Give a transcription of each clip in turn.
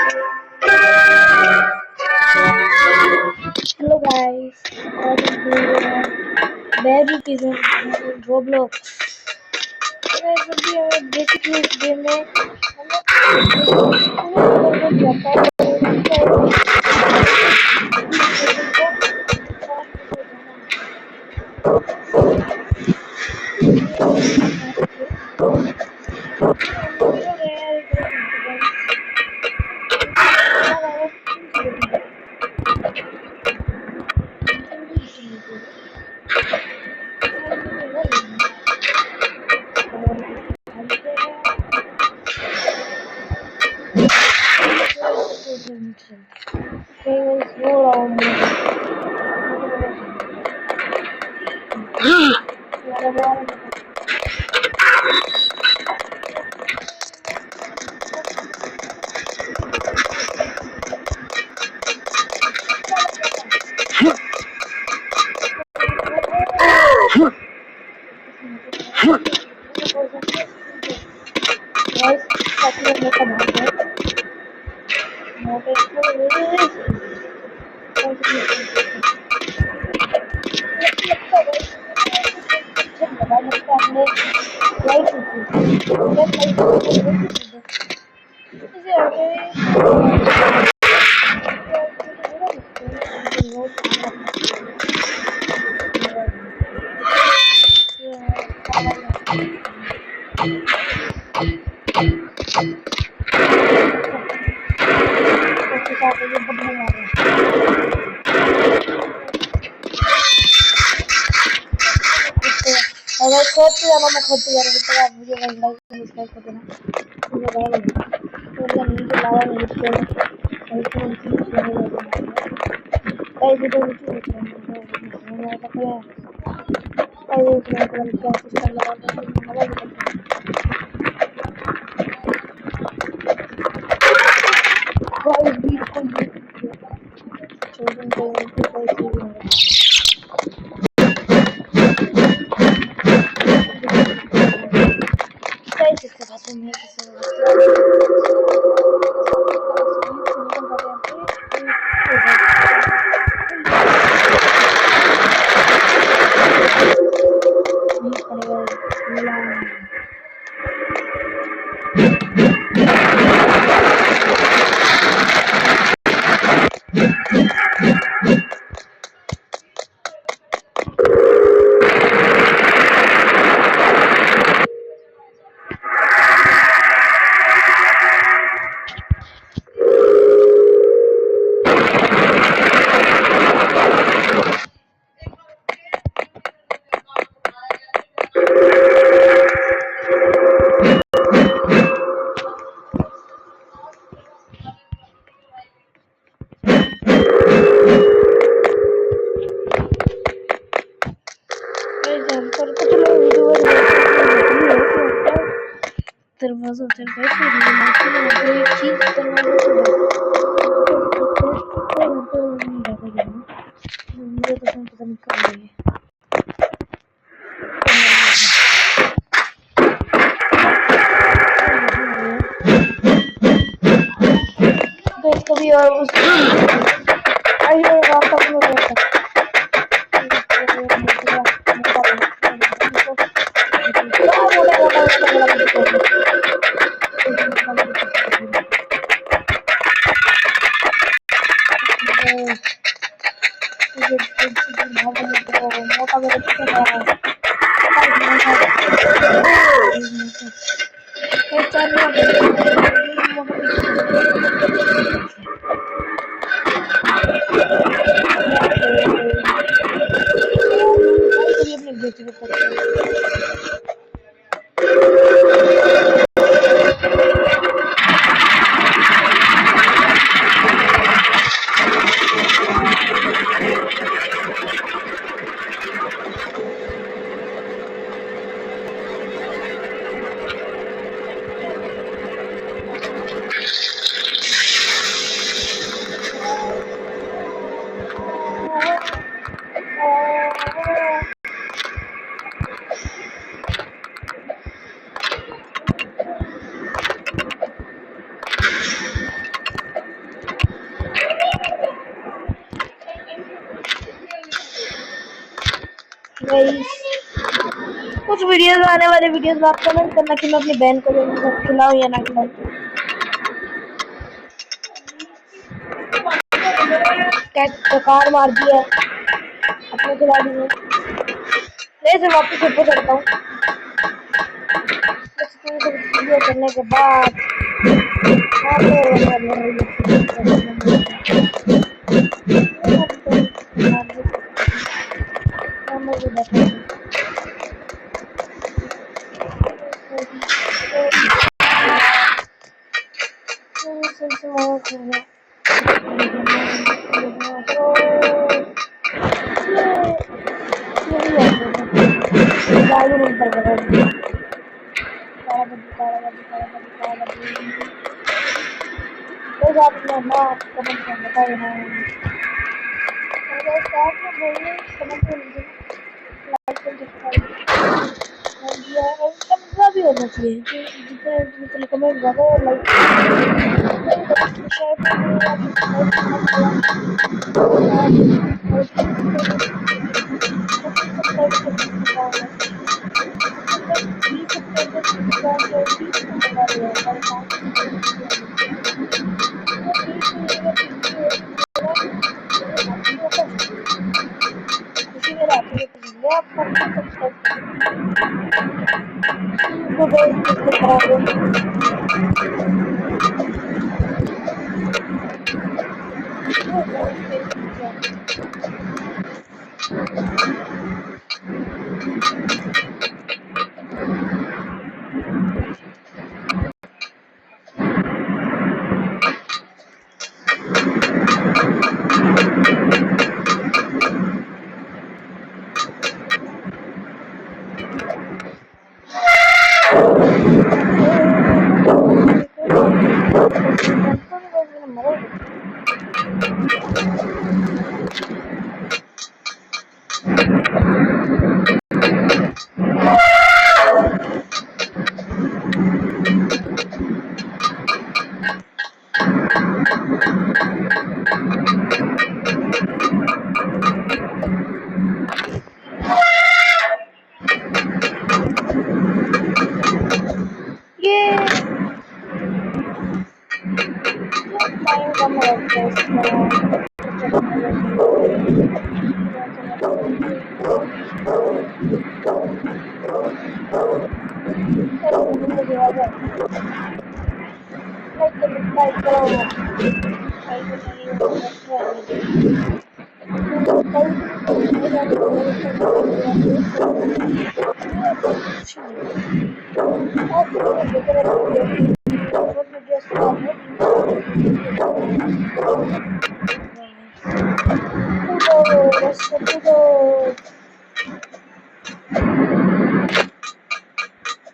Hello guys, I was doing Magic is in Roblox. Guys, अभी हमें basically इस game में हमें जाता अगर खोदते जाना मैं खोदते जा रहा हूँ तो आप मुझे लाइक सब्सक्राइब कर देना मुझे रहेगा तो मैं नीचे लावा में लिख के लाइक को नीचे गाइस वीडियो नीचे लिख रहा हूँ मैं तो क्या गाइस मैं तो क्या सिस्टम लगा के लगा के गाइस बीट को चोदन को कोई चीज नहीं गाइस इसके बाद में किसी दरवाजा उधर बैठे हैं एक चीज दरवाजा से मुझे तो पता नहीं कब है तो कभी और उस आइए रास्ता में रहता गाइस कुछ वीडियोस आने वाले वीडियोस में आप कमेंट करना कि मैं अपनी बहन को खिलाऊं या ना खिलाऊं। कैट को कार मार दिया अपने खिलाड़ी ने। मैं वापस ऊपर चढ़ता हूँ वीडियो करने के बाद। भी होना चाहिए जितने कमेंट ज्यादा लाइक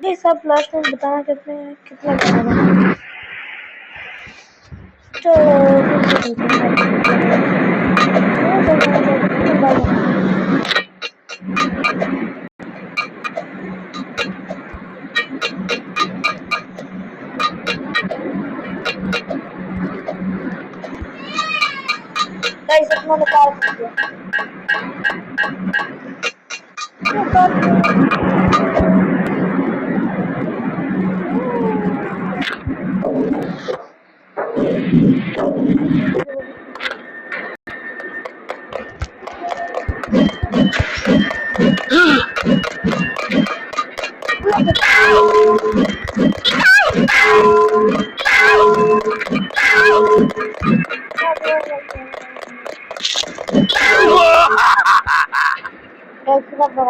ये सब लास्ट में बताना चाहते हैं कितना बनाना। गाइस अपना निकाल दिया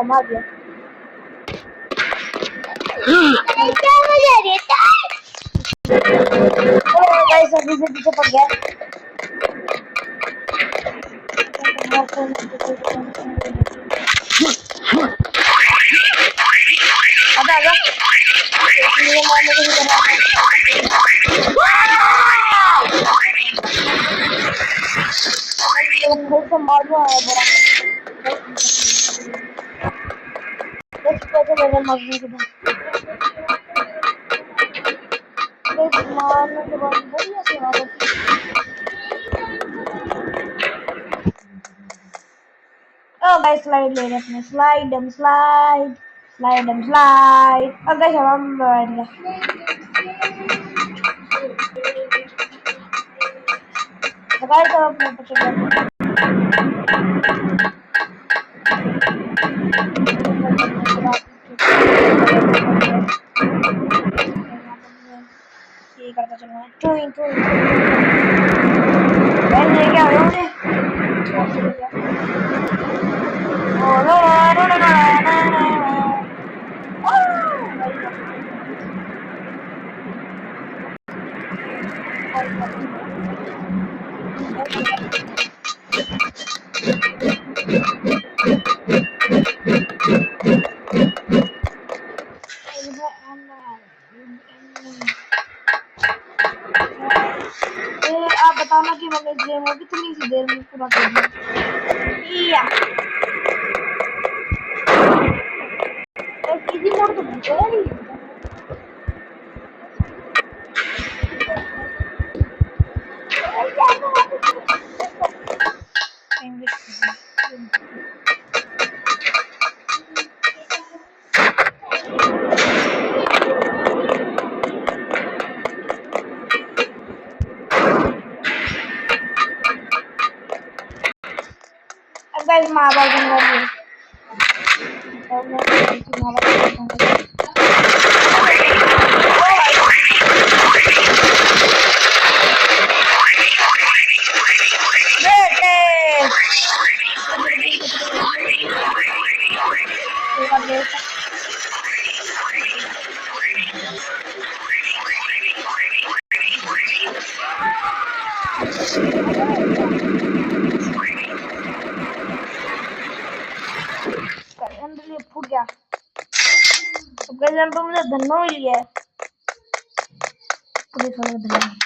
मार दिया गाइस अभी से पीछे पड़ गया अब आजा ये मारने को भी करना मारना है बड़ा कैसे मेरे मरने के बाद मारने के बाद बढ़िया से मारो गाइस स्लाइड ले रहे अपने slide and slide slide and slide. और गाइस हम बैठ गया। तो गाइस अब अपने ऊपर चल जाते हैं। ये करता चलना है टूइंग टूइंग पहले क्या हो रहा है आप बताना कि मैंने गेम को कितनी सी देर में पूरा कर दिया। इजी मोड तो बहुत है अब गाइस मां बाप बनने वाली है। अब मैं मां बाप फूट गया। तो गजन तो मुझे धन्नो मिल गया है। पुलिस वाले धन्नो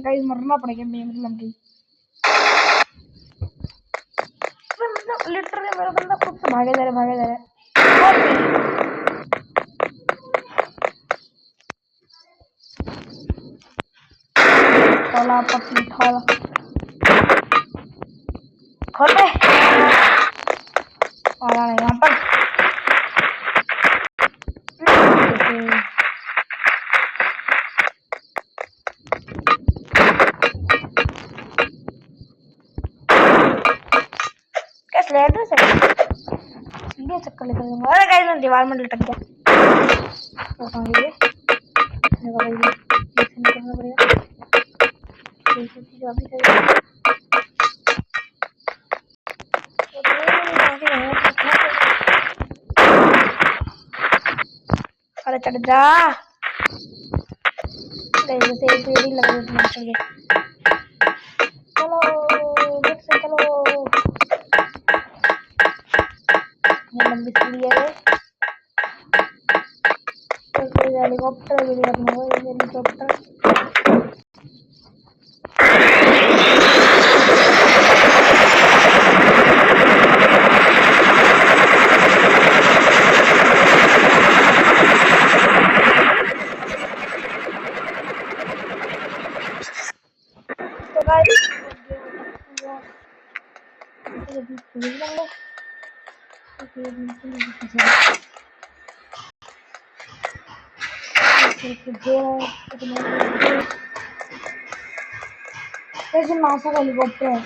गाइस मरना पड़ेगा मेरे लग गई। लिटरली मेरा बंदा खुद से भागे जा रहा है। खोला पट्टी खोला खोल पे आना नहीं यहाँ पर। कैसे ले दो सीधे चक्कर लेकर दूंगा। अरे गाइस मैं दीवार में लटक गया। तो कहाँ गए? देखो भाई ये निकलना पड़ेगा। ये चीज़ अभी चाहिए। अरे चढ़ जा। जैसे एक पेड़ी लग रही है चल गए। चलो लेट से चलो। ये लंबी सीढ़ी है। हेलीकॉप्टर भी लगना है हेलीकॉप्टर। तो गाइस नासा का हेलीकॉप्टर है।